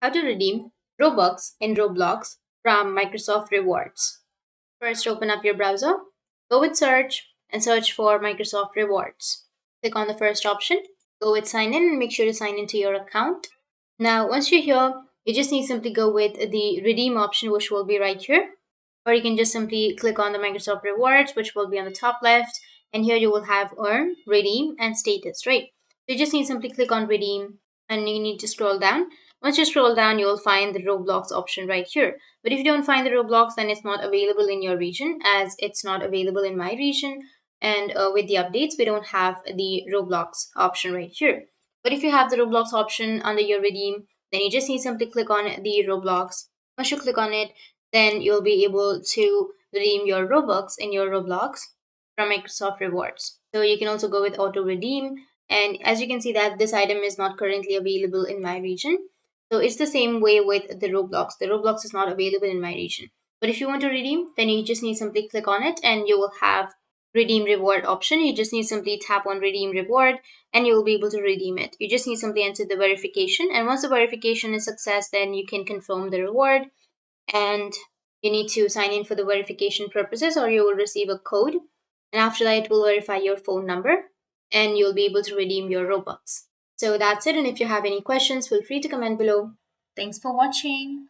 how to redeem Robux in Roblox from Microsoft Rewards. First, open up your browser, go with search, and search for Microsoft Rewards. Click on the first option, go with sign in, and make sure to sign into your account. Now, once you're here, you just need to simply go with the redeem option, which will be right here. Or you can just simply click on the Microsoft Rewards, which will be on the top left. And here you will have earn, redeem, and status, right? So you just need to simply click on redeem and you need to scroll down. Once you scroll down, you will find the Roblox option right here. But if you don't find the Roblox, then it's not available in your region, as it's not available in my region. And with the updates, we don't have the Roblox option right here. But if you have the Roblox option under your redeem, then you just need to simply click on the Roblox. Once you click on it, then you'll be able to redeem your Robux in your Roblox from Microsoft Rewards. So you can also go with auto redeem. And as you can see that this item is not currently available in my region. So it's the same way with the Roblox. The Roblox is not available in my region. But if you want to redeem, then you just need simply click on it and you will have redeem reward option. You just need simply tap on redeem reward and you will be able to redeem it. You just need simply enter the verification, and once the verification is success, then you can confirm the reward, and you need to sign in for the verification purposes or you will receive a code, and after that it will verify your phone number and you'll be able to redeem your Robux. So that's it, and if you have any questions, feel free to comment below. Thanks for watching.